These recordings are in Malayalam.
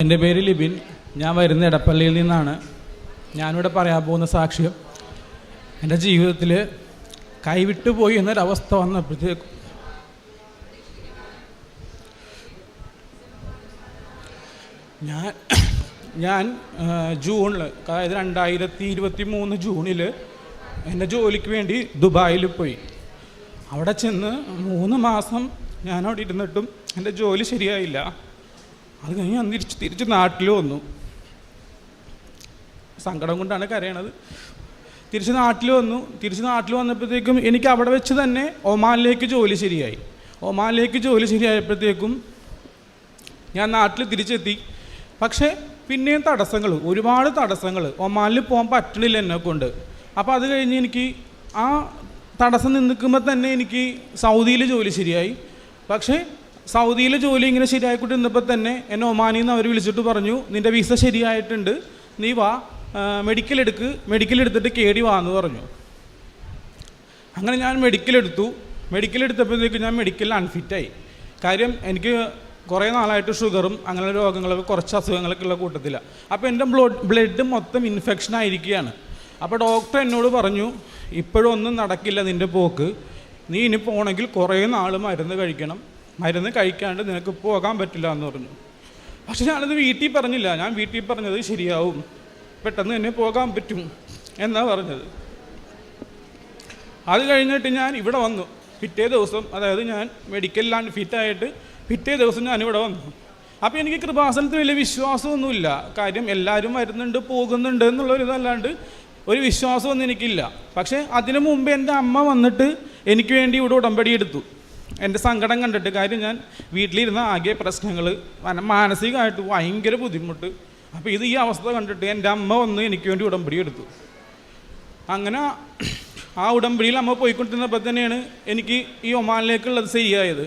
എൻ്റെ പേര് ലിബിൻ. ഞാൻ വരുന്ന എടപ്പള്ളിയിൽ നിന്നാണ്. ഞാനിവിടെ പറയാൻ പോകുന്ന സാക്ഷ്യം, എൻ്റെ ജീവിതത്തിൽ കൈവിട്ടു പോയി എന്നൊരവസ്ഥ വന്നപ്പോഴത്തേക്കും ഞാൻ ജൂണിൽ, അതായത് 2023 ജൂണിൽ എൻ്റെ ജോലിക്ക് വേണ്ടി ദുബായിൽ പോയി. അവിടെ ചെന്ന് 3 മാസം ഞാനവിടെ ഇരുന്നിട്ടും എൻ്റെ ജോലി ശരിയായില്ല. അത് കഴിഞ്ഞ് ഞാൻ തിരിച്ച് നാട്ടിൽ വന്നു. സങ്കടം കൊണ്ടാണ് കരയണത്. തിരിച്ച് നാട്ടിൽ വന്നപ്പോഴത്തേക്കും എനിക്ക് അവിടെ വെച്ച് തന്നെ ഒമാനിലേക്ക് ജോലി ശരിയായി. ഒമാനിലേക്ക് ജോലി ശരിയായപ്പോഴത്തേക്കും ഞാൻ നാട്ടിൽ തിരിച്ചെത്തി. പക്ഷേ പിന്നെയും തടസ്സങ്ങൾ, ഒരുപാട് തടസ്സങ്ങൾ. ഒമാനിൽ പോകാൻ പറ്റണില്ല എന്നെക്കൊണ്ട്. അപ്പോൾ അത് കഴിഞ്ഞ് എനിക്ക് ആ തടസ്സം നിൽക്കുമ്പോൾ തന്നെ എനിക്ക് സൗദിയിൽ ജോലി ശരിയായി. പക്ഷേ സൗദിയിലെ ജോലി ഇങ്ങനെ ശരിയായിക്കൊണ്ടിരുന്നപ്പോൾ തന്നെ എന്നെ ഒമാനിൽ നിന്ന് അവർ വിളിച്ചിട്ട് പറഞ്ഞു, നിൻ്റെ വിസ ശരിയായിട്ടുണ്ട്, നീ വാ, മെഡിക്കൽ എടുത്തിട്ട് കേടി വാന്ന് പറഞ്ഞു. അങ്ങനെ ഞാൻ മെഡിക്കൽ എടുത്തപ്പോഴത്തേക്ക് ഞാൻ മെഡിക്കലിൽ അൺഫിറ്റായി. കാര്യം എനിക്ക് കുറേ നാളായിട്ട് ഷുഗറും അങ്ങനെ രോഗങ്ങളൊക്കെ, കുറച്ച് അസുഖങ്ങളൊക്കെ ഉള്ള കൂട്ടത്തില്ല. അപ്പോൾ എൻ്റെ ബ്ലഡ് മൊത്തം ഇൻഫെക്ഷൻ ആയിരിക്കുകയാണ്. അപ്പോൾ ഡോക്ടർ എന്നോട് പറഞ്ഞു, ഇപ്പോഴും ഒന്നും നടക്കില്ല നിൻ്റെ പോക്ക്, നീ ഇനി പോകണമെങ്കിൽ കുറേ നാൾ മരുന്ന് കഴിക്കണം, മരുന്ന് കഴിക്കാണ്ട് നിനക്ക് പോകാൻ പറ്റില്ല എന്ന് പറഞ്ഞു. പക്ഷെ ഞാനത് വീട്ടിൽ പറഞ്ഞില്ല. ഞാൻ വീട്ടിൽ പറഞ്ഞത് ശരിയാവും, പെട്ടെന്ന് തന്നെ പോകാൻ പറ്റും എന്നാണ് പറഞ്ഞത്. അത് കഴിഞ്ഞിട്ട് ഞാൻ ഇവിടെ വന്നു. പിറ്റേ ദിവസം, അതായത് ഞാൻ മെഡിക്കലിലാണ് ഫിറ്റായിട്ട് പിറ്റേ ദിവസം ഞാനിവിടെ വന്നു. അപ്പോൾ എനിക്ക് കൃപാസനത്തിൽ വലിയ വിശ്വാസമൊന്നുമില്ല. കാര്യം എല്ലാവരും വരുന്നുണ്ട് പോകുന്നുണ്ട് എന്നുള്ളൊരിതല്ലാണ്ട് ഒരു വിശ്വാസമൊന്നും എനിക്കില്ല. പക്ഷേ അതിനു മുമ്പ് എൻ്റെ അമ്മ വന്നിട്ട് എനിക്ക് വേണ്ടി ഇവിടെ ഉടമ്പടി എടുത്തു, എൻ്റെ സങ്കടം കണ്ടിട്ട്. കാര്യം ഞാൻ വീട്ടിലിരുന്ന ആകെ പ്രശ്നങ്ങൾ, മാനസികമായിട്ട് ഭയങ്കര ബുദ്ധിമുട്ട്. അപ്പോൾ ഈ അവസ്ഥ കണ്ടിട്ട് എൻ്റെ അമ്മ വന്ന് എനിക്ക് വേണ്ടി ഉടമ്പടി എടുത്തു. അങ്ങനെ ആ ഉടമ്പടിയിൽ അമ്മ പോയിക്കൊണ്ടിരുന്നപ്പോൾ തന്നെയാണ് എനിക്ക് ഈ ഒമാനിലേക്കുള്ളത് ശരിയായത്.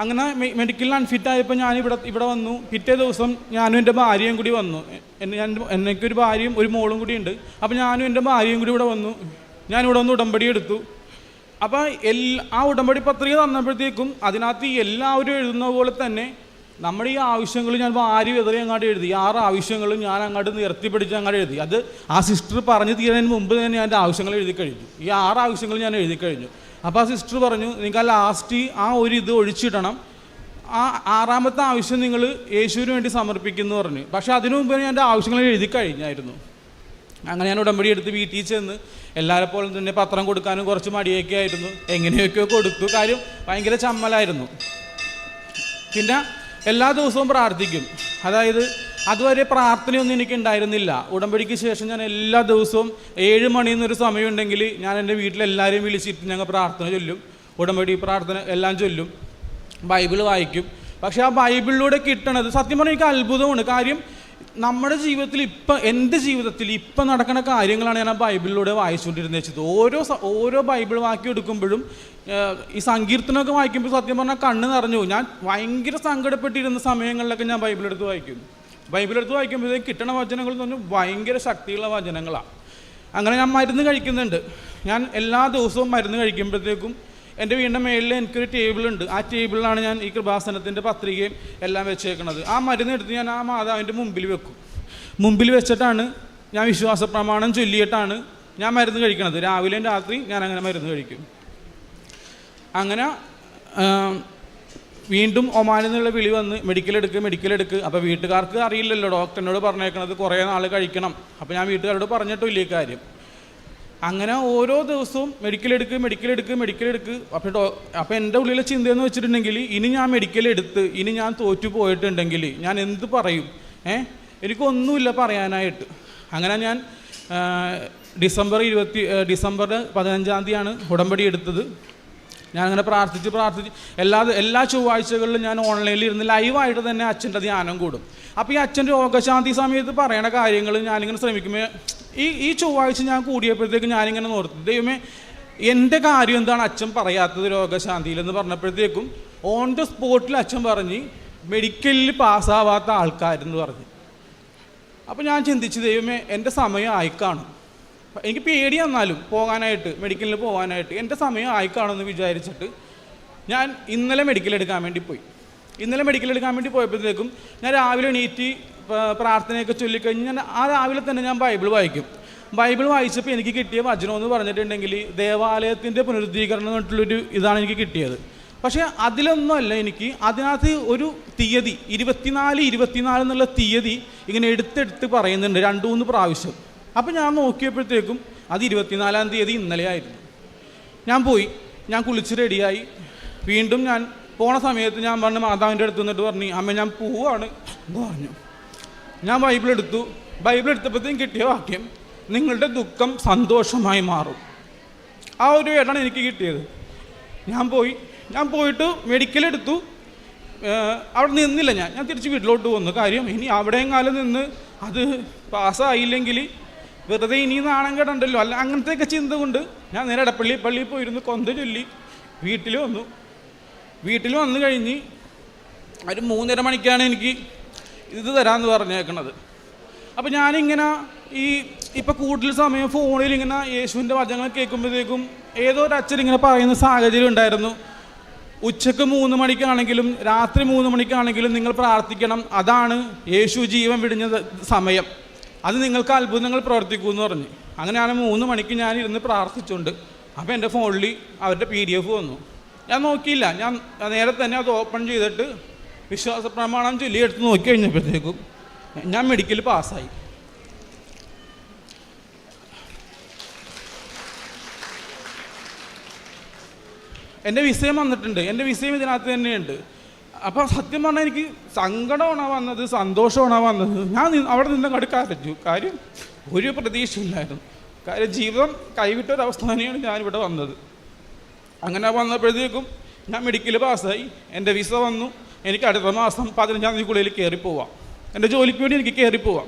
അങ്ങനെ മെഡിക്കലിൽ അൺഫിറ്റായപ്പോൾ ഞാൻ ഇവിടെ വന്നു. പിറ്റേ ദിവസം ഞാനും എൻ്റെ ഭാര്യയും കൂടി വന്നു. എനിക്കൊരു ഭാര്യയും ഒരു മോളും കൂടി ഉണ്ട്. അപ്പോൾ ഞാനും എൻ്റെ ഭാര്യയും കൂടി ഇവിടെ വന്നു. ഞാനിവിടെ വന്ന് ഉടമ്പടി എടുത്തു. അപ്പോൾ ആ ഉടമ്പടി പത്രിക തന്നപ്പോഴത്തേക്കും അതിനകത്ത് എല്ലാവരും എഴുതുന്ന പോലെ തന്നെ നമ്മുടെ ഈ ആവശ്യങ്ങൾ ഞാൻ വാരി വെതറി അങ്ങോട്ട് എഴുതി. 6 ആവശ്യങ്ങളും ഞാൻ അങ്ങോട്ട് നിർത്തിപ്പിടിച്ച് അങ്ങോട്ട് എഴുതി. അത് ആ സിസ്റ്റർ പറഞ്ഞു തീരുന്നതിന് മുമ്പ് തന്നെ ഞാൻ എൻ്റെ ആവശ്യങ്ങൾ എഴുതി കഴിഞ്ഞു. ഈ 6 ആവശ്യങ്ങൾ ഞാൻ എഴുതി കഴിഞ്ഞു. അപ്പോൾ ആ സിസ്റ്റർ പറഞ്ഞു, നിങ്ങൾക്ക് ആ ലാസ്റ്റ് ആ ഒരു ഇത് ഒഴിച്ചിടണം, ആ 6ാമത്തെ ആവശ്യം നിങ്ങൾ യേശുവിന് വേണ്ടി സമർപ്പിക്കുന്നു പറഞ്ഞു. പക്ഷേ അതിനു മുമ്പ് ഞാൻ എൻ്റെ ആവശ്യങ്ങൾ എഴുതി കഴിഞ്ഞായിരുന്നു. അങ്ങനെ ഞാൻ ഉടമ്പടി എടുത്ത് വീട്ടിൽ ചെന്ന് എല്ലാവരെപ്പോഴും തന്നെ പത്രം കൊടുക്കാനും കുറച്ച് മടിയൊക്കെ ആയിരുന്നു. എങ്ങനെയൊക്കെയോ കൊടുത്തു. കാര്യം ഭയങ്കര ചമ്മലായിരുന്നു. പിന്നെ എല്ലാ ദിവസവും പ്രാർത്ഥിക്കും. അതായത് അതുവരെ പ്രാർത്ഥനയൊന്നും എനിക്ക് ഉണ്ടായിരുന്നില്ല. ഉടമ്പടിക്ക് ശേഷം ഞാൻ എല്ലാ ദിവസവും 7 മണിന്നൊരു സമയമുണ്ടെങ്കിൽ ഞാൻ എൻ്റെ വീട്ടിലെല്ലാവരെയും വിളിച്ചിട്ട് ഞങ്ങൾ പ്രാർത്ഥന ചൊല്ലും. ഉടമ്പടി പ്രാർത്ഥന എല്ലാം ചൊല്ലും, ബൈബിൾ വായിക്കും. പക്ഷേ ആ ബൈബിളിലൂടെ കിട്ടണത് സത്യം പറഞ്ഞാൽ എനിക്ക് അത്ഭുതമാണ്. കാര്യം നമ്മുടെ ജീവിതത്തിൽ എൻ്റെ ജീവിതത്തിൽ ഇപ്പം നടക്കുന്ന കാര്യങ്ങളാണ് ഞാൻ ആ ബൈബിളിലൂടെ വായിച്ചുകൊണ്ടിരുന്നത് വെച്ചത്. ഓരോ ബൈബിൾ വാക്യം എടുക്കുമ്പോഴും ഈ സങ്കീർത്തനമൊക്കെ വായിക്കുമ്പോൾ സത്യം പറഞ്ഞാൽ കണ്ണ് നിറഞ്ഞു. ഞാൻ ഭയങ്കര സങ്കടപ്പെട്ടിരുന്ന സമയങ്ങളിലൊക്കെ ഞാൻ ബൈബിളെടുത്ത് വായിക്കുമ്പോഴത്തേക്ക് കിട്ടണ വചനങ്ങൾ എന്ന് പറഞ്ഞാൽ ഭയങ്കര ശക്തിയുള്ള വചനങ്ങളാണ്. അങ്ങനെ ഞാൻ മരുന്ന് കഴിക്കുന്നുണ്ട്. ഞാൻ എല്ലാ ദിവസവും മരുന്ന് കഴിക്കുമ്പോഴത്തേക്കും എൻ്റെ വീടിൻ്റെ മേളിൽ എനിക്കൊരു ടേബിളുണ്ട്. ആ ടേബിളിലാണ് ഞാൻ ഈ കൃപാസനത്തിൻ്റെ പത്രികയും എല്ലാം വെച്ചേക്കണത്. ആ മരുന്ന് എടുത്ത് ഞാൻ ആ മാതാവിൻ്റെ മുമ്പിൽ വെച്ചിട്ടാണ് ഞാൻ വിശ്വാസ പ്രമാണം ചൊല്ലിയിട്ടാണ് ഞാൻ മരുന്ന് കഴിക്കണത്. രാവിലെയും രാത്രി ഞാൻ അങ്ങനെ മരുന്ന് കഴിക്കും. അങ്ങനെ വീണ്ടും ഒമാനിൽ നിന്നുള്ള വിളി വന്ന് മെഡിക്കൽ എടുക്ക്. അപ്പോൾ വീട്ടുകാർക്ക് അറിയില്ലല്ലോ, ഡോക്ടറിനോട് പറഞ്ഞേക്കണത് കുറേ നാൾ കഴിക്കണം. അപ്പോൾ ഞാൻ വീട്ടുകാരോട് പറഞ്ഞിട്ടില്ല ഈ കാര്യം. അങ്ങനെ ഓരോ ദിവസവും മെഡിക്കൽ എടുക്ക്. അപ്പോൾ എൻ്റെ ഉള്ളിലെ ചിന്തയെന്ന് വെച്ചിട്ടുണ്ടെങ്കിൽ, ഇനി ഞാൻ ഇനി ഞാൻ തോറ്റു പോയിട്ടുണ്ടെങ്കിൽ ഞാൻ എന്ത് പറയും? എനിക്കൊന്നുമില്ല പറയാനായിട്ട്. അങ്ങനെ ഞാൻ ഡിസംബർ 15-ാം തീയതിയാണ് ഉടമ്പടി എടുത്തത്. ഞാനങ്ങനെ പ്രാർത്ഥിച്ച് എല്ലാ ചൊവ്വാഴ്ചകളിലും ഞാൻ ഓൺലൈനിൽ ഇരുന്ന് ലൈവായിട്ട് തന്നെ അച്ഛൻ്റെ ധ്യാനം കൂടും. അപ്പോൾ ഈ അച്ഛൻ രോഗശാന്തി സമയത്ത് പറയണ കാര്യങ്ങൾ ഞാനിങ്ങനെ ശ്രമിക്കുമ്പോൾ ഈ ചൊവ്വാഴ്ച ഞാൻ കൂടിയപ്പോഴത്തേക്ക് ഞാനിങ്ങനെ ഓർത്തു, ദൈവമേ എൻ്റെ കാര്യം എന്താണ് അച്ഛൻ പറയാത്തത് രോഗശാന്തിയിലെന്ന് പറഞ്ഞപ്പോഴത്തേക്കും ഓൺ ദ സ്പോട്ടിൽ അച്ഛൻ പറഞ്ഞ് മെഡിക്കലിൽ പാസ്സാവാത്ത ആൾക്കാരെന്ന് പറഞ്ഞു. അപ്പോൾ ഞാൻ ചിന്തിച്ചു, ദൈവമേ എൻ്റെ സമയം ആയിക്കാണും, എനിക്ക് പേടി വന്നാലും മെഡിക്കലിൽ പോകാനായിട്ട് എൻ്റെ സമയം ആയിക്കാണെന്ന് വിചാരിച്ചിട്ട് ഞാൻ ഇന്നലെ മെഡിക്കൽ എടുക്കാൻ വേണ്ടി പോയി. ഇന്നലെ മെഡിക്കൽ എടുക്കാൻ വേണ്ടി പോയപ്പോഴത്തേക്കും ഞാൻ രാവിലെ എണീറ്റ് പ്രാർത്ഥനയൊക്കെ ചൊല്ലിക്കഴിഞ്ഞ് ഞാൻ ആ രാവിലെ തന്നെ ഞാൻ ബൈബിൾ വായിക്കും. ബൈബിൾ വായിച്ചപ്പോൾ എനിക്ക് കിട്ടിയ വചനം എന്ന് പറഞ്ഞിട്ടുണ്ടെങ്കിൽ ദേവാലയത്തിൻ്റെ പുനരുദ്ധീകരണം എന്നിട്ടുള്ളൊരു ഇതാണ് എനിക്ക് കിട്ടിയത്. പക്ഷേ അതിലൊന്നുമല്ല, എനിക്ക് അതിനകത്ത് ഒരു തീയതി 24 എന്നുള്ള തീയതി ഇങ്ങനെ എടുത്തെടുത്ത് പറയുന്നുണ്ട് 2-3 പ്രാവശ്യം. അപ്പോൾ ഞാൻ നോക്കിയപ്പോഴത്തേക്കും അത് 24-ാം തീയതി ഇന്നലെ ആയിരുന്നു. ഞാൻ കുളിച്ച് റെഡിയായി. വീണ്ടും ഞാൻ പോണ സമയത്ത് ഞാൻ പറഞ്ഞു മാതാവിൻ്റെ അടുത്ത് നിന്നിട്ട് പറഞ്ഞു, അമ്മ ഞാൻ പോവാണ് എന്ന് പറഞ്ഞു. ഞാൻ ബൈബിൾ എടുത്തപ്പോഴത്തേക്കും കിട്ടിയ വാക്യം, നിങ്ങളുടെ ദുഃഖം സന്തോഷമായി മാറും. ആ ഒരു വേടാണ് എനിക്ക് കിട്ടിയത്. ഞാൻ പോയിട്ട് മെഡിക്കൽ എടുത്തു. അവിടെ നിന്നില്ല, ഞാൻ തിരിച്ച് വീട്ടിലോട്ട് വന്നു. കാര്യം ഇനി അവിടെയും കാലം നിന്ന് അത് പാസ്സായില്ലെങ്കിൽ വെറുതെ ഇനി നാണം കേടണ്ടല്ലോ, അല്ല അങ്ങനത്തെയൊക്കെ ചിന്ത കൊണ്ട് ഞാൻ നേരെ പള്ളിയിൽ പോയിരുന്നു, കൊന്ത ചൊല്ലി വീട്ടിൽ വന്നു കഴിഞ്ഞ് ഒരു 3:30 മണിക്കാണ് എനിക്ക് ഇത് തരാമെന്ന് പറഞ്ഞേക്കണത്. അപ്പോൾ ഞാനിങ്ങനെ ഇപ്പം കൂടുതൽ സമയം ഫോണിൽ ഇങ്ങനെ യേശുവിൻ്റെ വചനങ്ങൾ കേൾക്കുമ്പോഴത്തേക്കും ഏതോ ഒരു അച്ഛൻ ഇങ്ങനെ പറയുന്ന സാഹചര്യം ഉണ്ടായിരുന്നു. ഉച്ചക്ക് 3 മണിക്കാണെങ്കിലും രാത്രി 3 മണിക്കാണെങ്കിലും നിങ്ങൾ പ്രാർത്ഥിക്കണം, അതാണ് യേശു ജീവൻ വിടിഞ്ഞ സമയം, അത് നിങ്ങൾക്ക് അത്ഭുതങ്ങൾ പ്രവർത്തിക്കുമെന്ന് പറഞ്ഞ്. അങ്ങനെയാണ് 3 മണിക്ക് ഞാൻ ഇരുന്ന് പ്രാർത്ഥിച്ചുകൊണ്ട്. അപ്പോൾ എൻ്റെ ഫോണിൽ അവരുടെ PDF വന്നു. ഞാൻ നോക്കിയില്ല, ഞാൻ നേരെ തന്നെ അത് ഓപ്പൺ ചെയ്തിട്ട് വിശ്വാസ പ്രമാണം ചൊല്ലി എടുത്ത് നോക്കി കഴിഞ്ഞപ്പോഴത്തേക്കും ഞാൻ മെഡിക്കൽ പാസ്സായി. എൻ്റെ വിഷയം വന്നിട്ടുണ്ട്, എൻ്റെ വിഷയം ഇതിനകത്ത് തന്നെയുണ്ട്. അപ്പോൾ സത്യം പറഞ്ഞാൽ എനിക്ക് സങ്കടമാണോ വന്നത്, സന്തോഷമാണോ വന്നത്, ഞാൻ അവിടെ നിന്ന് കരഞ്ഞു. കാര്യം ഒരു പ്രതീക്ഷയില്ലായിരുന്നു. കാര്യം ജീവിതം കൈവിട്ടൊരവസ്ഥ തന്നെയാണ് ഞാനിവിടെ വന്നത്. അങ്ങനെ വന്നപ്പോഴത്തേക്കും ഞാൻ മെഡിക്കൽ പാസ്സായി, എൻ്റെ വിസ വന്നു. എനിക്ക് അടുത്ത മാസം 15-ാം തീയതിക്കുള്ളിൽ കയറിപ്പോവാം, എൻ്റെ ജോലിക്ക് വേണ്ടി എനിക്ക് കയറിപ്പോവാം.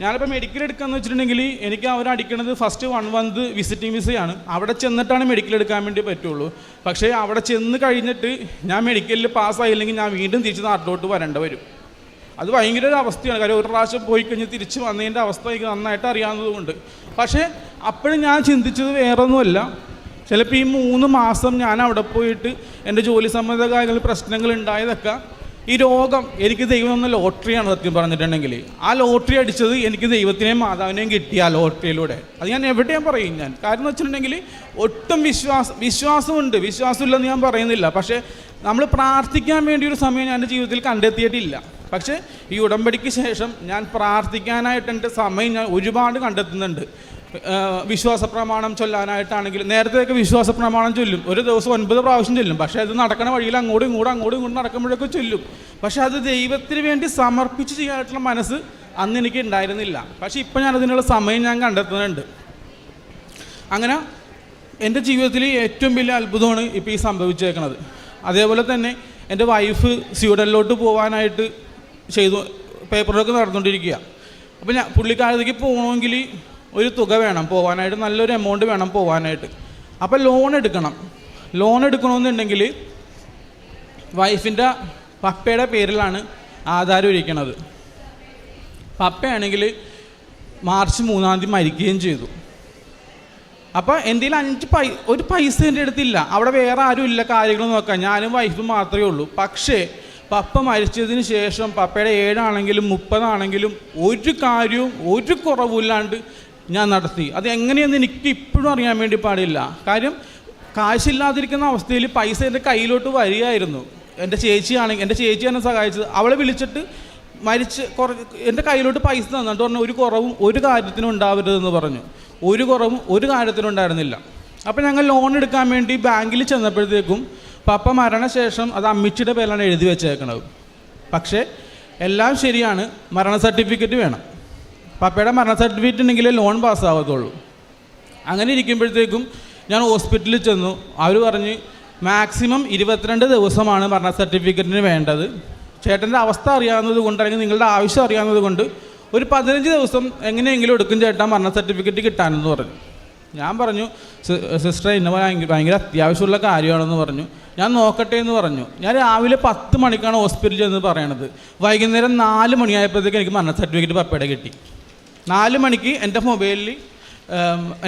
ഞാനിപ്പോൾ മെഡിക്കൽ എടുക്കാമെന്ന് വെച്ചിട്ടുണ്ടെങ്കിൽ എനിക്ക് അവരടിക്കണത് ഫസ്റ്റ് 1 മന്ത് വിസിറ്റിംഗ് വിസയാണ്. അവിടെ ചെന്നിട്ടാണ് മെഡിക്കൽ എടുക്കാൻ വേണ്ടി പറ്റുള്ളൂ. പക്ഷേ അവിടെ ചെന്ന് കഴിഞ്ഞിട്ട് ഞാൻ മെഡിക്കലിൽ പാസ്സായില്ലെങ്കിൽ ഞാൻ വീണ്ടും തിരിച്ച് നാട്ടിലോട്ട് വരേണ്ടി വരും. അത് ഭയങ്കര ഒരു അവസ്ഥയാണ്. കാര്യം ഒരു പ്രാവശ്യം പോയി കഴിഞ്ഞ് തിരിച്ച് വന്നതിൻ്റെ അവസ്ഥ എനിക്ക് നന്നായിട്ട് അറിയാവുന്നതുകൊണ്ട്. പക്ഷേ അപ്പോഴും ഞാൻ ചിന്തിച്ചത് വേറൊന്നുമല്ല, ചിലപ്പോൾ ഈ 3 മാസം ഞാൻ അവിടെ പോയിട്ട് എൻ്റെ ജോലി സംബന്ധ കാര്യങ്ങൾ പ്രശ്നങ്ങൾ ഉണ്ടായതൊക്കെ ഈ രോഗം എനിക്ക് ദൈവം എന്ന ലോട്ടറിയാണ് സത്യം പറഞ്ഞിട്ടുണ്ടെങ്കിൽ. ആ ലോട്ടറി അടിച്ചത് എനിക്ക് ദൈവത്തിനെയും മാതാവിനെയും കിട്ടിയ ആ ലോട്ടറിയിലൂടെ. അത് ഞാൻ എവിടെയും പറയും ഞാൻ. കാരണം എന്ന് വെച്ചിട്ടുണ്ടെങ്കിൽ ഒട്ടും വിശ്വാസമുണ്ട്, വിശ്വാസമില്ലെന്ന് ഞാൻ പറയുന്നില്ല. പക്ഷേ നമ്മൾ പ്രാർത്ഥിക്കാൻ വേണ്ടി ഒരു സമയം ഞാൻ എൻ്റെ ജീവിതത്തിൽ കണ്ടെത്തിയിട്ടില്ല. പക്ഷേ ഈ ഉടമ്പടിക്ക് ശേഷം ഞാൻ പ്രാർത്ഥിക്കാനായിട്ട് എൻ്റെ സമയം ഞാൻ ഒരുപാട് കണ്ടെത്തുന്നുണ്ട്. വിശ്വാസ പ്രമാണം ചൊല്ലാനായിട്ടാണെങ്കിൽ നേരത്തെയൊക്കെ വിശ്വാസ പ്രമാണം ചൊല്ലും, ഒരു ദിവസം 9 പ്രാവശ്യം ചൊല്ലും. പക്ഷേ അത് നടക്കണ വഴിയിൽ അങ്ങോട്ടും ഇങ്ങോട്ടും നടക്കുമ്പോഴൊക്കെ ചൊല്ലും. പക്ഷേ അത് ദൈവത്തിന് വേണ്ടി സമർപ്പിച്ച് ചെയ്യാനായിട്ടുള്ള മനസ്സ് അന്ന് എനിക്ക് ഉണ്ടായിരുന്നില്ല. പക്ഷേ ഇപ്പം ഞാനതിനുള്ള സമയം ഞാൻ കണ്ടെത്തുന്നുണ്ട്. അങ്ങനെ എൻ്റെ ജീവിതത്തിൽ ഏറ്റവും വലിയ അത്ഭുതമാണ് ഇപ്പോൾ ഈ സംഭവിച്ചേക്കണത്. അതേപോലെ തന്നെ എൻ്റെ വൈഫ് സ്വീഡനിലോട്ട് പോകാനായിട്ട് പേപ്പർ വർക്ക് നടന്നുകൊണ്ടിരിക്കുക. അപ്പോൾ പുള്ളിക്കാരത്തേക്ക് പോകണമെങ്കിൽ ഒരു തുക വേണം പോകാനായിട്ട്, നല്ലൊരു എമൗണ്ട് വേണം പോകാനായിട്ട്. അപ്പോൾ ലോൺ എടുക്കണമെന്നുണ്ടെങ്കിൽ വൈഫിൻ്റെ പപ്പയുടെ പേരിലാണ് ആധാരം ഇരിക്കണത്. പപ്പയാണെങ്കിൽ മാർച്ച് 3-ാം തീയതി മരിക്കുകയും ചെയ്തു. അപ്പോൾ എൻ്റെ ഒരു പൈസ എൻ്റെ അടുത്തില്ല. അവിടെ വേറെ ആരും ഇല്ല കാര്യങ്ങൾ നോക്കാൻ, ഞാനും വൈഫും മാത്രമേ ഉള്ളൂ. പക്ഷേ പപ്പ മരിച്ചതിന് ശേഷം പപ്പയുടെ 7 ആണെങ്കിലും 30 ആണെങ്കിലും ഒരു കാര്യവും ഒരു കുറവില്ലാണ്ട് ഞാൻ നടത്തി. അത് എങ്ങനെയെന്ന് എനിക്ക് ഇപ്പോഴും അറിയാൻ വേണ്ടി പാടില്ല. കാര്യം കാശില്ലാതിരിക്കുന്ന അവസ്ഥയിൽ പൈസ എൻ്റെ കയ്യിലോട്ട് വരികയായിരുന്നു. എൻ്റെ ചേച്ചി എന്നെ സഹായിച്ചത്. അവളെ വിളിച്ചിട്ട് എൻ്റെ കയ്യിലോട്ട് പൈസ തന്നിട്ട് പറഞ്ഞു ഒരു കുറവും ഒരു കാര്യത്തിനും ഉണ്ടാവരുതെന്ന് പറഞ്ഞു. ഒരു കുറവും ഒരു കാര്യത്തിനും ഉണ്ടായിരുന്നില്ല. അപ്പോൾ ഞങ്ങൾ ലോൺ എടുക്കാൻ വേണ്ടി ബാങ്കിൽ ചെന്നപ്പോഴത്തേക്കും പപ്പ മരണശേഷം അത് അമ്മച്ചിയുടെ പേരിലാണ് എഴുതി വെച്ചേക്കണത്. പക്ഷേ എല്ലാം ശരിയാണ്, മരണ സർട്ടിഫിക്കറ്റ് വേണം. പപ്പയുടെ മരണ സർട്ടിഫിക്കറ്റ് ഉണ്ടെങ്കിലേ ലോൺ പാസ്സാവത്തുള്ളൂ. അങ്ങനെ ഇരിക്കുമ്പോഴത്തേക്കും ഞാൻ ഹോസ്പിറ്റലിൽ ചെന്നു. അവർ പറഞ്ഞ് മാക്സിമം 22 ദിവസമാണ് മരണ സർട്ടിഫിക്കറ്റിന് വേണ്ടത്. ചേട്ടൻ്റെ അവസ്ഥ അറിയാവുന്നത് കൊണ്ട് അല്ലെങ്കിൽ നിങ്ങളുടെ ആവശ്യം അറിയാവുന്നത് കൊണ്ട് ഒരു 15 ദിവസം എങ്ങനെയെങ്കിലും എടുക്കും ചേട്ടാ മരണ സർട്ടിഫിക്കറ്റ് കിട്ടാനെന്ന് പറഞ്ഞു. ഞാൻ പറഞ്ഞു സിസ്റ്റർ ഇന്ന ഭയങ്കര അത്യാവശ്യമുള്ള കാര്യമാണെന്ന് പറഞ്ഞു. ഞാൻ നോക്കട്ടെ എന്ന് പറഞ്ഞു. ഞാൻ രാവിലെ 10 മണിക്കാണ് ഹോസ്പിറ്റലിൽ ചെന്ന് പറയണത്. വൈകുന്നേരം 4 മണിയായപ്പോഴത്തേക്ക് എനിക്ക് മരണ സർട്ടിഫിക്കറ്റ് പപ്പയുടെ കിട്ടി. 4 മണിക്ക് എൻ്റെ മൊബൈലിൽ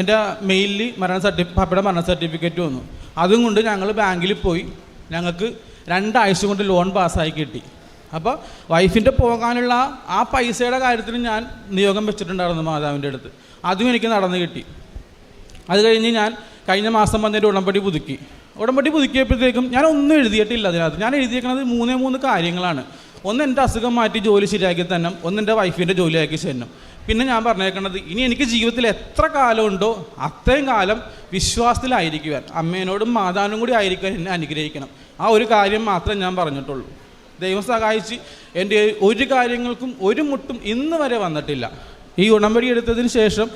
എൻ്റെ മെയിലിൽ പപ്പയുടെ മരണ സർട്ടിഫിക്കറ്റ് വന്നു. അതും കൊണ്ട് ഞങ്ങൾ ബാങ്കിൽ പോയി. ഞങ്ങൾക്ക് 2 ആഴ്ച കൊണ്ട് ലോൺ പാസ്സായി കിട്ടി. അപ്പോൾ വൈഫിൻ്റെ പോകാനുള്ള ആ പൈസയുടെ കാര്യത്തിൽ ഞാൻ നിയോഗം വെച്ചിട്ടുണ്ടായിരുന്നു മാതാവിൻ്റെ അടുത്ത്. അതും എനിക്ക് നടന്നു കിട്ടി. അത് കഴിഞ്ഞ് ഞാൻ കഴിഞ്ഞ മാസം വന്നൊരു ഉടമ്പടി പുതുക്കിയപ്പോഴത്തേക്കും ഞാൻ ഒന്നും എഴുതിയിട്ടില്ല അതിനകത്ത്. ഞാൻ എഴുതിയേക്കുന്നത് 3 കാര്യങ്ങളാണ്. ഒന്ന് എൻ്റെ അസുഖം മാറ്റി ജോലി ശരിയാക്കി തന്നെ, ഒന്ന് എൻ്റെ വൈഫിൻ്റെ ജോലിയാക്കി തരണം. പിന്നെ ഞാൻ പറഞ്ഞേക്കുന്നത് ഇനി എനിക്ക് ജീവിതത്തിൽ എത്ര കാലം ഉണ്ടോ അത്രയും കാലം വിശ്വാസത്തിലായിരിക്കുവാൻ, അമ്മേനോടും മാതാവിനും കൂടി ആയിരിക്കാൻ എന്നെ അനുഗ്രഹിക്കണം. ആ ഒരു കാര്യം മാത്രമേ ഞാൻ പറഞ്ഞിട്ടുള്ളൂ. ദൈവം സഹായിച്ച് എൻ്റെ ഒരു കാര്യങ്ങൾക്കും ഒരു മുട്ടും ഇന്ന് വരെ വന്നിട്ടില്ല. ഈ ഉടമ്പടി എടുത്തതിന് ശേഷം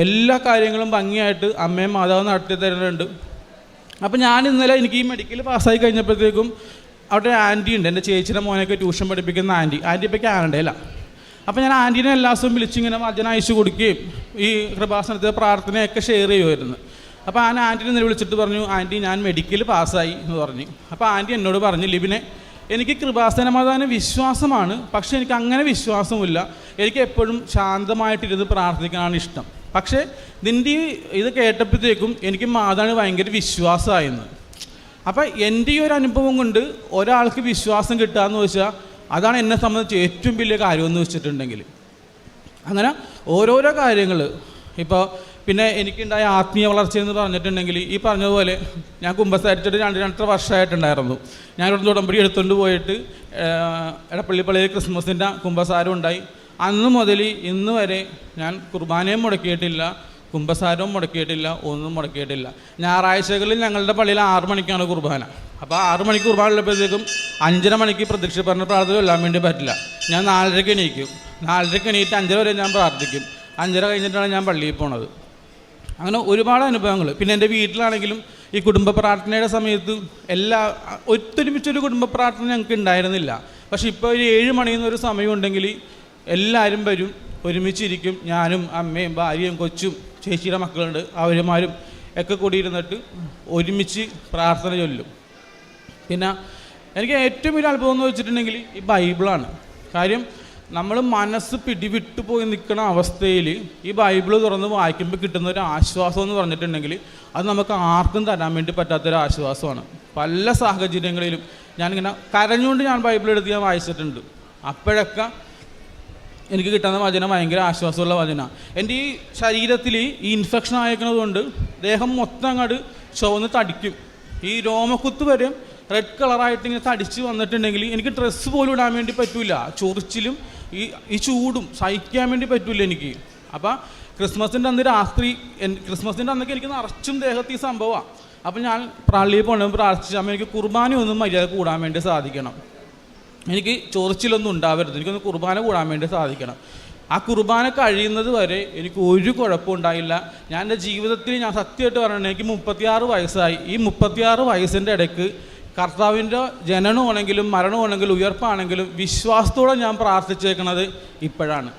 എല്ലാ കാര്യങ്ങളും ഭംഗിയായിട്ട് അമ്മയും മാതാവും നടത്തി തരുന്നുണ്ട്. അപ്പോൾ ഞാൻ ഇന്നലെ എനിക്ക് ഈ മെഡിക്കൽ പാസ്സായി കഴിഞ്ഞപ്പോഴത്തേക്കും അവിടെ ആൻറ്റി ഉണ്ട്, എൻ്റെ ചേച്ചിയുടെ മോനൊക്കെ ട്യൂഷൻ പഠിപ്പിക്കുന്ന ആൻറ്റി ഇപ്പോൾ കാനഡയില്ല. അപ്പോൾ ഞാൻ ആൻറ്റീനെ എല്ലാ ദിവസവും വിളിച്ചിങ്ങനെ വചനം അയച്ചു കൊടുക്കുകയും ഈ കൃപാസനത്തിലെ പ്രാർത്ഥനയൊക്കെ ഷെയർ ചെയ്യുമായിരുന്നു. അപ്പോൾ ആ ആൻറ്റീനെ ഇന്നലെ വിളിച്ചിട്ട് പറഞ്ഞു, ആൻറ്റി ഞാൻ മെഡിക്കൽ പാസ്സായി എന്ന് പറഞ്ഞു. അപ്പോൾ ആൻറ്റി എന്നോട് പറഞ്ഞു, ലിബിനെ എനിക്ക് കൃപാസന മാതാവിന് വിശ്വാസമാണ്, പക്ഷേ എനിക്ക് അങ്ങനെ വിശ്വാസമില്ല. എനിക്ക് എപ്പോഴും ശാന്തമായിട്ടിരുന്ന് പ്രാർത്ഥിക്കാനാണ് ഇഷ്ടം. പക്ഷേ നിൻ്റെ ഇത് കേട്ടപ്പോഴത്തേക്കും എനിക്ക് മാതാവിന് ഭയങ്കര വിശ്വാസമായിരുന്നു. അപ്പം എൻ്റെ ഈ ഒരു അനുഭവം കൊണ്ട് ഒരാൾക്ക് വിശ്വാസം കിട്ടുകയെന്ന് വെച്ചാൽ അതാണ് എന്നെ സംബന്ധിച്ച് ഏറ്റവും വലിയ കാര്യമെന്ന് വെച്ചിട്ടുണ്ടെങ്കിൽ. അങ്ങനെ ഓരോരോ കാര്യങ്ങൾ ഇപ്പോൾ പിന്നെ എനിക്കുണ്ടായ ആത്മീയ വളർച്ചയെന്ന് പറഞ്ഞിട്ടുണ്ടെങ്കിൽ ഈ പറഞ്ഞതുപോലെ ഞാൻ കുമ്പസാരിച്ചിട്ട് 2-2.5 വർഷമായിട്ടുണ്ടായിരുന്നു. ഞാനിവിടെ ഉടമ്പടി എടുത്തുകൊണ്ട് പോയിട്ട് എടപ്പള്ളിപ്പള്ളിയിൽ ക്രിസ്മസിൻ്റെ കുമ്പസാരം ഉണ്ടായി. അന്ന് മുതൽ ഇന്ന് വരെ ഞാൻ കുർബാനയും മുടക്കിയിട്ടില്ല, കുമ്പസാരവും മുടക്കിയിട്ടില്ല, ഒന്നും മുടക്കിയിട്ടില്ല. ഞായറാഴ്ചകളിൽ ഞങ്ങളുടെ പള്ളിയിൽ 6 മണിക്കാണ് കുർബാന. അപ്പോൾ 6 മണിക്ക് കുർബാന ഉള്ളപ്പോഴത്തേക്കും 5:30 മണിക്ക് പ്രതീക്ഷ പറഞ്ഞ പ്രാർത്ഥന ചൊല്ലാൻ വേണ്ടി പറ്റില്ല. ഞാൻ 4:30 എണീക്കും. 4:30 എണീറ്റ് 5:00 വരെ ഞാൻ പ്രാർത്ഥിക്കും. 5:30 കഴിഞ്ഞിട്ടാണ് ഞാൻ പള്ളിയിൽ പോണത്. അങ്ങനെ ഒരുപാട് അനുഭവങ്ങൾ. പിന്നെ എൻ്റെ വീട്ടിലാണെങ്കിലും ഈ കുടുംബ പ്രാർത്ഥനയുടെ സമയത്ത് ഒത്തൊരുമിച്ചൊരു കുടുംബ പ്രാർത്ഥന ഞങ്ങൾക്ക് ഉണ്ടായിരുന്നില്ല. പക്ഷേ ഇപ്പോൾ ഒരു 7 മണിയെന്നൊരു സമയമുണ്ടെങ്കിൽ എല്ലാവരും വരും, ഒരുമിച്ചിരിക്കും. ഞാനും അമ്മയും ഭാര്യയും കൊച്ചും ചേച്ചിയുടെ മക്കളുണ്ട്, അവരുമാരും ഒക്കെ കൂടി ഇരുന്നിട്ട് ഒരുമിച്ച് പ്രാർത്ഥന ചൊല്ലും. പിന്നെ എനിക്ക് ഏറ്റവും വലിയ അനുഭവം എന്ന് വെച്ചിട്ടുണ്ടെങ്കിൽ ഈ ബൈബിളാണ്. കാര്യം നമ്മൾ മനസ്സ് പിടിവിട്ടു പോയി നിൽക്കുന്ന അവസ്ഥയിൽ ഈ ബൈബിൾ തുറന്ന് വായിക്കുമ്പോൾ കിട്ടുന്ന ഒരു ആശ്വാസം എന്ന് പറഞ്ഞിട്ടുണ്ടെങ്കിൽ അത് നമുക്ക് ആർക്കും തരാൻ വേണ്ടി പറ്റാത്തൊരു ആശ്വാസമാണ്. പല സാഹചര്യങ്ങളിലും ഞാനിങ്ങനെ കരഞ്ഞുകൊണ്ട് ഞാൻ ബൈബിൾ എടുത്ത് ഞാൻ വായിച്ചിട്ടുണ്ട്. അപ്പോഴൊക്കെ എനിക്ക് കിട്ടുന്ന വചനം ഭയങ്കര ആശ്വാസമുള്ള വചനമാണ്. എൻ്റെ ഈ ശരീരത്തിൽ ഈ ഇൻഫെക്ഷൻ ആയിരിക്കുന്നത് കൊണ്ട് ദേഹം മൊത്തം അങ്ങോട്ട് ചുവന്ന് തടിക്കും. ഈ രോമക്കുത്ത് വരെ റെഡ് കളറായിട്ട് ഇങ്ങനെ തടിച്ച് വന്നിട്ടുണ്ടെങ്കിൽ എനിക്ക് ഡ്രസ്സ് പോലും ഇടാൻ വേണ്ടി പറ്റില്ല. ചൊറിച്ചിലും ഈ ചൂടും സഹിക്കാൻ വേണ്ടി പറ്റില്ല എനിക്ക്. അപ്പം ക്രിസ്മസിൻ്റെ അന്ന് രാത്രി, ക്രിസ്മസിൻ്റെ അന്നൊക്കെ എനിക്ക് നിറച്ചും ദേഹത്ത് ഈ സംഭവമാണ്. അപ്പം ഞാൻ പള്ളിയിൽ പോകണമെന്ന് പ്രാർത്ഥിച്ചാൽ എനിക്ക് കുർബാനയൊന്നും മര്യാദ കൂടാൻ വേണ്ടി സാധിക്കണം. എനിക്ക് ചൊറിച്ചിലൊന്നും ഉണ്ടാവരുത്, എനിക്കൊന്ന് കുർബാന കൂടാൻ വേണ്ടി സാധിക്കണം. ആ കുർബാന കഴിയുന്നത് വരെ എനിക്ക് ഒരു കുഴപ്പമുണ്ടായില്ല. ഞാൻ എൻ്റെ ജീവിതത്തിൽ ഞാൻ സത്യമായിട്ട് പറയണേ, എനിക്ക് 36 വയസ്സായി. ഈ 36 വയസ്സിൻ്റെ ഇടയ്ക്ക് കർത്താവിൻ്റെ ജനനമാണെങ്കിലും മരണമാണെങ്കിലും ഉയർപ്പാണെങ്കിലും വിശ്വാസത്തോടെ ഞാൻ പ്രാർത്ഥിച്ചേക്കണത് ഇപ്പോഴാണ്.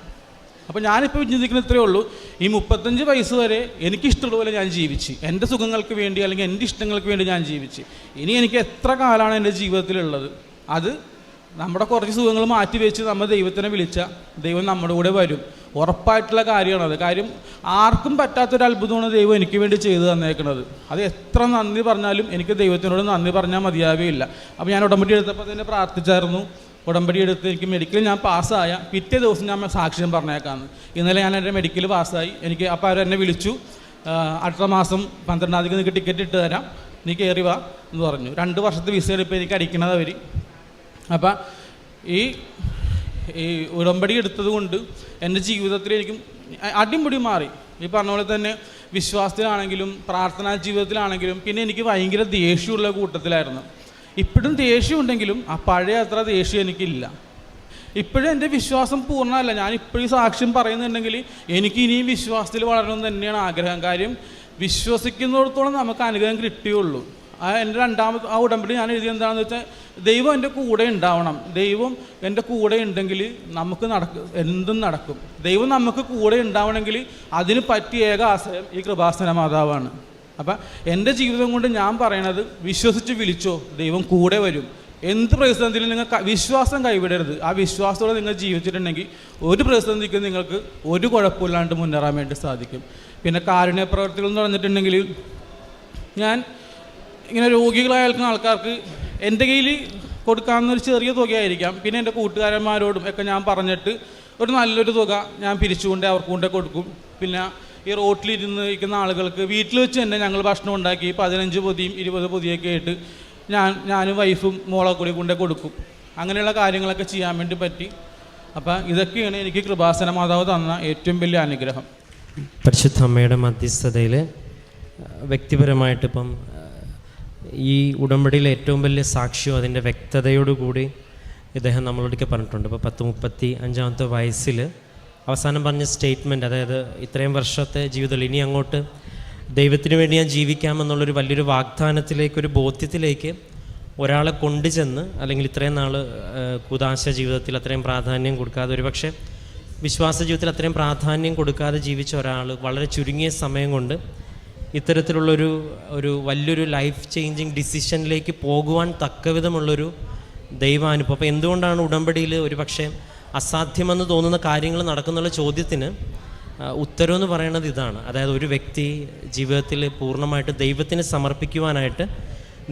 അപ്പോൾ ഞാനിപ്പോൾ ചിന്തിക്കുന്നത് ഇത്രയേ ഉള്ളൂ, ഈ 35 വയസ്സ് വരെ എനിക്കിഷ്ടമുള്ളതുപോലെ ഞാൻ ജീവിച്ച്, എൻ്റെ സുഖങ്ങൾക്ക് വേണ്ടി അല്ലെങ്കിൽ എൻ്റെ ഇഷ്ടങ്ങൾക്ക് വേണ്ടി ഞാൻ ജീവിച്ച്. ഇനി എനിക്ക് എത്ര കാലമാണ് എൻ്റെ ജീവിതത്തിലുള്ളത്, അത് നമ്മുടെ കുറച്ച് സുഖങ്ങൾ മാറ്റി വെച്ച് നമ്മൾ ദൈവത്തിനെ വിളിച്ചാൽ ദൈവം നമ്മുടെ കൂടെ വരും. ഉറപ്പായിട്ടുള്ള കാര്യമാണത്. കാര്യം ആർക്കും പറ്റാത്തൊരു അത്ഭുതമാണ് ദൈവം എനിക്ക് വേണ്ടി ചെയ്തു തന്നേക്കുന്നത്. അത് എത്ര നന്ദി പറഞ്ഞാലും എനിക്ക് ദൈവത്തിനോട് നന്ദി പറഞ്ഞാൽ മതിയാവുകയില്ല. അപ്പോൾ ഞാൻ ഉടമ്പടി എടുത്തപ്പോൾ തന്നെ പ്രാർത്ഥിച്ചായിരുന്നു. ഉടമ്പടി എടുത്ത് എനിക്ക് മെഡിക്കൽ ഞാൻ പാസ്സായ പിറ്റേ ദിവസം ഞാൻ സാക്ഷ്യം പറഞ്ഞേക്കാമെന്ന്. ഇന്നലെ ഞാൻ എൻ്റെ മെഡിക്കൽ പാസ്സായി. എനിക്ക് അപ്പോൾ അവരെന്നെ വിളിച്ചു, അടുത്ത മാസം 12-ാം തീയതി നിങ്ങൾക്ക് ടിക്കറ്റ് ഇട്ട് തരാം, നീ കയറി വാ എന്ന് പറഞ്ഞു. 2 വർഷത്തെ വിസയാണ് ഇപ്പോൾ എനിക്ക് അടിക്കണത് അവർ. അപ്പം ഈ ഉടമ്പടി എടുത്തത് കൊണ്ട് എൻ്റെ ജീവിതത്തിൽ എനിക്കും അടിമുടി മാറി. ഈ പറഞ്ഞ പോലെ തന്നെ വിശ്വാസത്തിലാണെങ്കിലും പ്രാർത്ഥനാ ജീവിതത്തിലാണെങ്കിലും. പിന്നെ എനിക്ക് ഭയങ്കര ദേഷ്യമുള്ള കൂട്ടത്തിലായിരുന്നു. ഇപ്പോഴും ദേഷ്യമുണ്ടെങ്കിലും ആ പഴയ അത്ര ദേഷ്യം എനിക്കില്ല. ഇപ്പോഴും എൻ്റെ വിശ്വാസം പൂർണ്ണമല്ല. ഞാൻ ഇപ്പോഴും സാക്ഷ്യം പറയുന്നുണ്ടെങ്കിൽ എനിക്ക് ഇനിയും വിശ്വാസത്തിൽ വളരണമെന്ന് തന്നെയാണ് ആഗ്രഹം. കാര്യം വിശ്വസിക്കുന്നിടത്തോളം നമുക്ക് അനുഗ്രഹം കിട്ടിയുള്ളൂ. എൻ്റെ രണ്ടാമത്തെ ആ ഉടമ്പടി ഞാൻ എഴുതിയത് എന്താണെന്ന് വെച്ചാൽ, ദൈവം എൻ്റെ കൂടെ ഉണ്ടാവണം. ദൈവം എൻ്റെ കൂടെ ഉണ്ടെങ്കിൽ നമുക്ക് എന്തും നടക്കും. ദൈവം നമുക്ക് കൂടെ ഉണ്ടാവണമെങ്കിൽ അതിന് പറ്റിയ ഏക ആശ്രയം ഈ കൃപാസന മാതാവാണ്. അപ്പം എൻ്റെ ജീവിതം കൊണ്ട് ഞാൻ പറയണത്, വിശ്വസിച്ച് വിളിച്ചോ, ദൈവം കൂടെ വരും. എന്ത് പ്രതിസന്ധിയിലും നിങ്ങൾ വിശ്വാസം കൈവിടരുത്. ആ വിശ്വാസത്തോടെ നിങ്ങൾ ജീവിച്ചിട്ടുണ്ടെങ്കിൽ ഒരു പ്രതിസന്ധിക്ക് നിങ്ങൾക്ക് ഒരു കുഴപ്പമില്ലാണ്ട് മുന്നേറാൻ വേണ്ടി സാധിക്കും. പിന്നെ കാരുണ്യ പ്രവർത്തികൾ എന്ന് പറഞ്ഞിട്ടുണ്ടെങ്കിൽ, ഞാൻ ഇങ്ങനെ രോഗികളായി നിൽക്കുന്ന ആൾക്കാർക്ക് എൻ്റെ കയ്യിൽ കൊടുക്കാവുന്നൊരു ചെറിയ തുകയായിരിക്കാം. പിന്നെ എൻ്റെ കൂട്ടുകാരന്മാരോടും ഒക്കെ ഞാൻ പറഞ്ഞിട്ട് ഒരു നല്ലൊരു തുക ഞാൻ പിരിച്ചുകൊണ്ട് അവർക്ക് കൊണ്ട് കൊടുക്കും. പിന്നെ ഈ റോട്ടിലിരുന്ന് ഇരിക്കുന്ന ആളുകൾക്ക് വീട്ടിൽ വെച്ച് തന്നെ ഞങ്ങൾ ഭക്ഷണം ഉണ്ടാക്കി 15 പൊതിയും 20 പൊതിയൊക്കെ ആയിട്ട് ഞാനും വൈഫും മോളെ കൂടി കൊണ്ട് കൊടുക്കും. അങ്ങനെയുള്ള കാര്യങ്ങളൊക്കെ ചെയ്യാൻ വേണ്ടി പറ്റി. അപ്പം ഇതൊക്കെയാണ് എനിക്ക് കൃപാസന മാതാവ് തന്ന ഏറ്റവും വലിയ അനുഗ്രഹം. പരിശുദ്ധ അമ്മയുടെ മധ്യസ്ഥതയിൽ വ്യക്തിപരമായിട്ടിപ്പം ഈ ഉടമ്പടിയിലെ ഏറ്റവും വലിയ സാക്ഷ്യം അതിൻ്റെ വ്യക്തതയോടുകൂടി ഇദ്ദേഹം നമ്മളോടൊക്കെ പറഞ്ഞിട്ടുണ്ട്. ഇപ്പോൾ 35 വയസ്സിൽ അവസാനം പറഞ്ഞ സ്റ്റേറ്റ്മെൻറ്റ്, അതായത് ഇത്രയും വർഷത്തെ ജീവിതത്തിൽ ഇനി അങ്ങോട്ട് ദൈവത്തിന് വേണ്ടി ഞാൻ ജീവിക്കാമെന്നുള്ളൊരു വലിയൊരു വാഗ്ദാനത്തിലേക്ക്, ഒരു ബോധ്യത്തിലേക്ക് ഒരാളെ കൊണ്ടുചെന്ന്, അല്ലെങ്കിൽ ഇത്രയും നാൾ കൂദാശ ജീവിതത്തിൽ അത്രയും പ്രാധാന്യം കൊടുക്കാതെ, ഒരു പക്ഷേ വിശ്വാസ ജീവിതത്തിൽ അത്രയും പ്രാധാന്യം കൊടുക്കാതെ ജീവിച്ച ഒരാൾ വളരെ ചുരുങ്ങിയ സമയം കൊണ്ട് ഇത്തരത്തിലുള്ളൊരു വലിയൊരു ലൈഫ് ചേഞ്ചിങ് ഡിസിഷനിലേക്ക് പോകുവാൻ തക്കവിധമുള്ളൊരു ദൈവാനുഭവം. അപ്പോൾ എന്തുകൊണ്ടാണ് ഉടമ്പടിയിൽ ഒരു പക്ഷേ അസാധ്യമെന്ന് തോന്നുന്ന കാര്യങ്ങൾ നടക്കുന്നുള്ള ചോദ്യത്തിന് ഉത്തരവെന്ന് പറയുന്നത് ഇതാണ്. അതായത് ഒരു വ്യക്തി ജീവിതത്തിൽ പൂർണ്ണമായിട്ട് ദൈവത്തിന് സമർപ്പിക്കുവാനായിട്ട്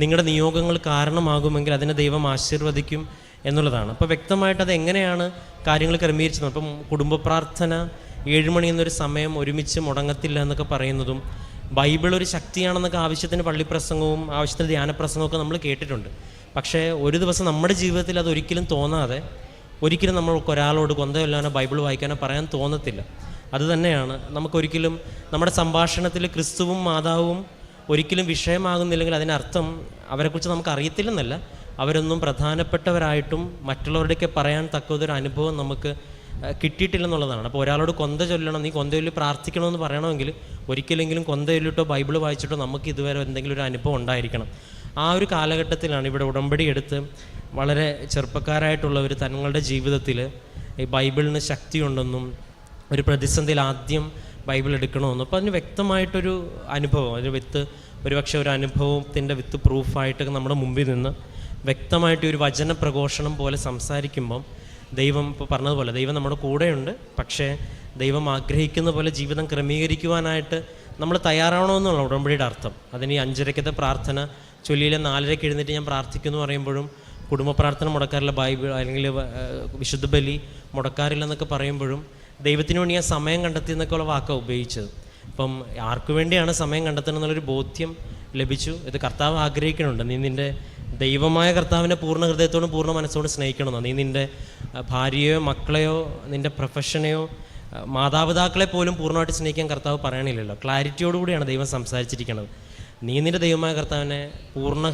നിങ്ങളുടെ നിയോഗങ്ങൾ കാരണമാകുമെങ്കിൽ അതിനെ ദൈവം ആശീർവദിക്കും എന്നുള്ളതാണ്. അപ്പോൾ വ്യക്തമായിട്ട് അത് എങ്ങനെയാണ് കാര്യങ്ങൾ ക്രമീകരിച്ചത്. അപ്പം കുടുംബ പ്രാർത്ഥന 7 മണി എന്നൊരു സമയം ഒരുമിച്ച് മുടങ്ങത്തില്ല എന്നൊക്കെ പറയുന്നതും, ബൈബിൾ ഒരു ശക്തിയാണെന്നൊക്കെ ആവശ്യത്തിന് പള്ളിപ്രസംഗവും ആവശ്യത്തിന് ധ്യാനപ്രസംഗമൊക്കെ നമ്മൾ കേട്ടിട്ടുണ്ട്. പക്ഷേ ഒരു ദിവസം നമ്മുടെ ജീവിതത്തിൽ അതൊരിക്കലും തോന്നാതെ, ഒരിക്കലും നമ്മൾക്ക് ഒരാളോട് കൊന്തമില്ലാനോ ബൈബിൾ വായിക്കാനോ പറയാൻ തോന്നത്തില്ല. അതുതന്നെയാണ് നമുക്കൊരിക്കലും നമ്മുടെ സംഭാഷണത്തിൽ ക്രിസ്തുവും മാതാവും ഒരിക്കലും വിഷയമാകുന്നില്ലെങ്കിൽ അതിനർത്ഥം അവരെക്കുറിച്ച് നമുക്ക് അറിയത്തില്ലെന്നല്ല, അവരൊന്നും പ്രധാനപ്പെട്ടവരായിട്ടും മറ്റുള്ളവരുടെയൊക്കെ പറയാൻ തക്കതൊരു അനുഭവം നമുക്ക് കിട്ടിയിട്ടില്ലെന്നുള്ളതാണ്. അപ്പോൾ ഒരാളോട് കൊന്ത ചൊല്ലണം, നീ കൊന്ത ചൊല്ലി പ്രാർത്ഥിക്കണമെന്ന് പറയണമെങ്കിൽ ഒരിക്കലെങ്കിലും കൊന്ത ചൊല്ലിട്ടോ ബൈബിൾ വായിച്ചിട്ടോ നമുക്ക് ഇതുവരെ എന്തെങ്കിലും ഒരു അനുഭവം ഉണ്ടായിരിക്കണം. ആ ഒരു കാലഘട്ടത്തിലാണ് ഇവിടെ ഉടമ്പടി എടുത്ത് വളരെ ചെറുപ്പക്കാരായിട്ടുള്ളവർ തങ്ങളുടെ ജീവിതത്തിൽ ഈ ബൈബിളിന് ശക്തിയുണ്ടെന്നും ഒരു പ്രതിസന്ധിയിൽ ആദ്യം ബൈബിൾ എടുക്കണമെന്നും, അപ്പോൾ അതിന് വ്യക്തമായിട്ടൊരു അനുഭവം, അതിന് ഒരുപക്ഷെ ഒരു അനുഭവത്തിൻ്റെ പ്രൂഫായിട്ടൊക്കെ നമ്മുടെ മുമ്പിൽ നിന്ന് വ്യക്തമായിട്ട് ഒരു വചന പ്രഘോഷണം പോലെ സംസാരിക്കുമ്പം ദൈവം ഇപ്പോൾ പറഞ്ഞതുപോലെ ദൈവം നമ്മുടെ കൂടെയുണ്ട്. പക്ഷേ ദൈവം ആഗ്രഹിക്കുന്ന പോലെ ജീവിതം ക്രമീകരിക്കുവാനായിട്ട് നമ്മൾ തയ്യാറാവണമെന്നുള്ള ഉടമ്പടിയുടെ അർത്ഥം. അതിന് ഈ 5:30 പ്രാർത്ഥന ചൊല്ലിയിലെ 4:30 എഴുന്നേറ്റ് ഞാൻ പ്രാർത്ഥിക്കുന്നു പറയുമ്പോഴും, കുടുംബ പ്രാർത്ഥന മുടക്കാറില്ല, ബൈബിൾ അല്ലെങ്കിൽ വിശുദ്ധ ബലി മുടക്കാറില്ലെന്നൊക്കെ പറയുമ്പോഴും ദൈവത്തിന് വേണ്ടി ഞാൻ സമയം കണ്ടെത്തി എന്നൊക്കെയുള്ള വാക്കാണ് ഉപയോഗിച്ചത്. അപ്പം ആർക്കു വേണ്ടിയാണ് സമയം കണ്ടെത്തണം എന്നുള്ളൊരു ബോധ്യം ലഭിച്ചു. ഇത് കർത്താവ് ആഗ്രഹിക്കുന്നുണ്ട്. നീ നിൻ്റെ ദൈവമായ കർത്താവിനെ പൂർണ്ണ ഹൃദയത്തോടും പൂർണ്ണ മനസ്സോടും സ്നേഹിക്കണമെന്നോ, നീ നിൻ്റെ ഭാര്യയോ മക്കളെയോ നിൻ്റെ പ്രൊഫഷനെയോ മാതാപിതാക്കളെ പോലും പൂർണ്ണമായിട്ട് സ്നേഹിക്കാൻ കർത്താവ് പറയണില്ലല്ലോ. ക്ലാരിറ്റിയോടുകൂടിയാണ് ദൈവം സംസാരിച്ചിരിക്കുന്നത്. നീ നിൻ്റെ ദൈവമായ കർത്താവിനെ പൂർണ്ണ